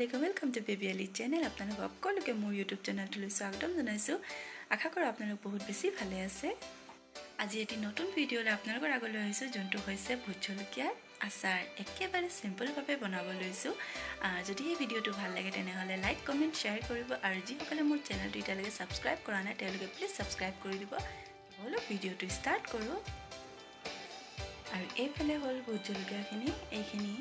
আলাইকুম welcome to baby Ali channel আপোনালোক সকলোকে মোৰ ইউটিউব চেনেলটোলৈ স্বাগতম জনাইছোঁ আশা কৰোঁ আপোনালোক বহুত বেছি ভালে আছে আজি এটি নতুন ভিডিঅ'লৈ আপোনালোকৰ আগলৈ আহিছোঁ যোনটো হৈছে ভোট জলকীয়া আচাৰ একেবাৰে সিম্পলভাৱে বনাব লৈছোঁ যদি এই ভিডিঅ'টো ভাল লাগে তেনেহ'লে লাইক কমেণ্ট শ্বেয়াৰ কৰিব আৰু যিসকলে মোৰ চেনেলটো এতিয়ালৈকে ছাবস্ক্ৰাইব কৰা নাই তেওঁলোকে প্লিজ ছাবস্ক্ৰাইব কৰি দিব ব'লো ভিডিঅ'টো ষ্টাৰ্ট কৰোঁ আৰু এইফালে হ'ল ভোট জলকীয়াখিনি এইখিনি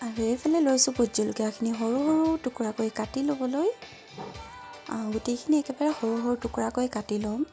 আৰু এইফালে লৈছোঁ ভোট জলকীয়াখিনি সৰু সৰু টুকুৰাকৈ কাটি ল'বলৈ গোটেইখিনি একেবাৰে সৰু সৰু টুকুৰাকৈ কাটি ল'ম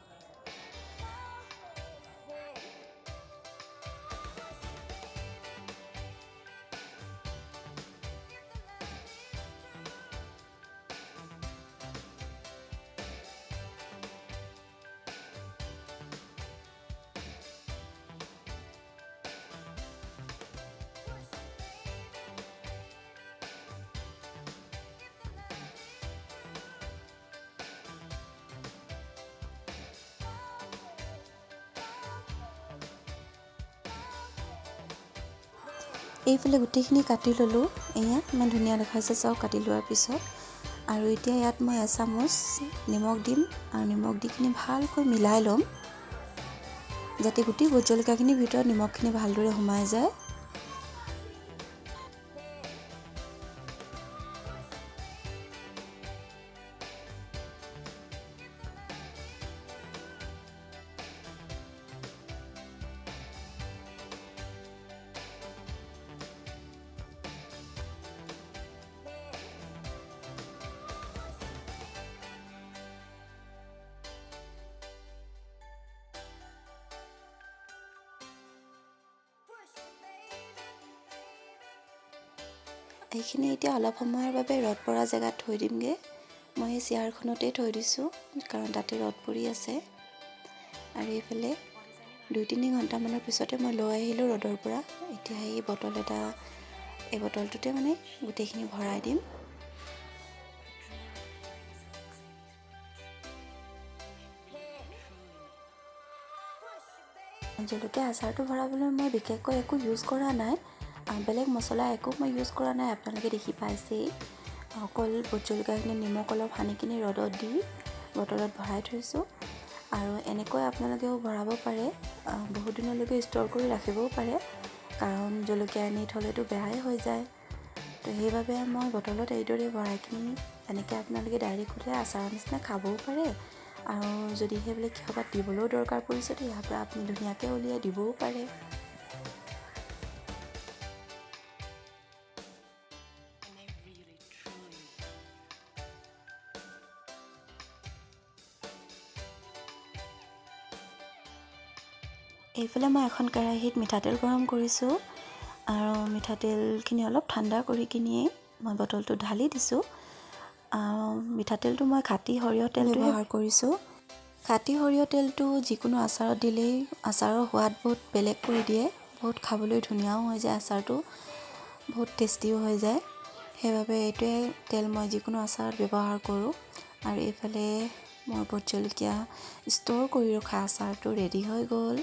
এইফালে গোটেইখিনি কাটি ল'লোঁ এয়া ইমান ধুনীয়া দেখাইছে চাওক কাটি লোৱাৰ পিছত আৰু এতিয়া ইয়াত মই এচামুচ নিমখ দিম আৰু নিমখ দি কিনি ভালকৈ মিলাই ল'ম যাতে গোটেই ভোট জলকীয়াখিনিৰ ভিতৰত নিমখখিনি ভালদৰে সোমাই যায় এইখিনি এতিয়া অলপ সময়ৰ বাবে ৰ'দ পৰা জেগাত থৈ দিমগৈ মই এই চেয়াৰখনতেই থৈ দিছোঁ কাৰণ তাতে ৰ'দ পৰি আছে আৰু এইফালে 2-3 ঘণ্টামানৰ পিছতে মই লৈ আহিলোঁ ৰ'দৰ পৰা এতিয়া এই বটলটোতে মানে গোটেইখিনি ভৰাই দিম জলকীয়া আচাৰটো ভৰাবলৈ মই বিশেষকৈ একো ইউজ কৰা নাই বেলেগ মছলা একো মই ইউজ কৰা নাই আপোনালোকে দেখি পাইছেই অকল ভোট জলকীয়াখিনি নিমখ অলপ সানি কিনি ৰ'দত দি বটলত ভৰাই থৈছোঁ আৰু এনেকৈ আপোনালোকেও ভৰাব পাৰে বহুত দিনলৈকে ষ্ট'ৰ কৰি ৰাখিবও পাৰে কাৰণ জলকীয়া আনি থ'লেতো বেয়াই হৈ যায় তো সেইবাবে মই বটলত এইদৰে ভৰাই কিনি এনেকৈ আপোনালোকে ডাইৰেক্ট হ'লে আচাৰৰ নিচিনা খাবও পাৰে আৰু যদি সেইবিলাক কিহবাত দিবলৈও দৰকাৰ পৰিছে তো ইয়াৰ পৰা আপুনি ধুনীয়াকৈ উলিয়াই দিবও পাৰে এইফালে মই এখন কেৰাহীত মিঠাতেল গৰম কৰিছোঁ আৰু মিঠাতেলখিনি অলপ ঠাণ্ডা কৰি কিনিয়ে মই বটলটো ঢালি দিছোঁ মিঠাতেলটো মই খাটি সৰিয়হ তেল ব্যৱহাৰ কৰিছোঁ খাটি সৰিয়হ তেলটো যিকোনো আচাৰত দিলেই আচাৰৰ সোৱাদ বহুত বেলেগ কৰি দিয়ে বহুত খাবলৈ ধুনীয়াও হৈ যায় আচাৰটো বহুত টেষ্টিও হৈ যায় সেইবাবে এইটোৱে তেল মই যিকোনো আচাৰত ব্যৱহাৰ কৰোঁ আৰু এইফালে মোৰ ভোট জলকীয়া ষ্ট'ৰ কৰি ৰখা আচাৰটো ৰেডি হৈ গ'ল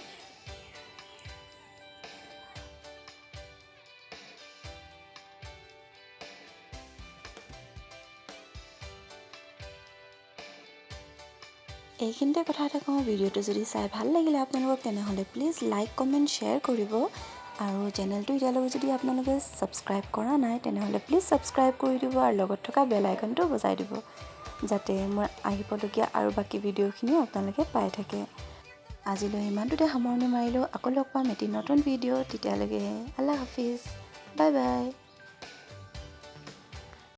এইখিনিতে কথা এটা কওঁ ভিডিঅ'টো যদি চাই ভাল লাগিলে আপোনালোকক তেনেহ'লে প্লিজ লাইক কমেণ্ট শ্বেয়াৰ কৰিব আৰু চেনেলটো এতিয়ালৈকে যদি আপোনালোকে ছাবস্ক্ৰাইব কৰা নাই তেনেহ'লে প্লিজ ছাবস্ক্ৰাইব কৰি দিব আৰু লগত থকা বেল আইকনটো বজাই দিব যাতে মোৰ আহিবলগীয়া আৰু বাকী ভিডিঅ'খিনিও আপোনালোকে পাই থাকে আজিলৈ ইমানটোতে সামৰণি মাৰিলোঁ আকৌ লগ পাম এটি নতুন ভিডিঅ' তেতিয়ালৈকে আল্লাহ হাফিজ বাই বাই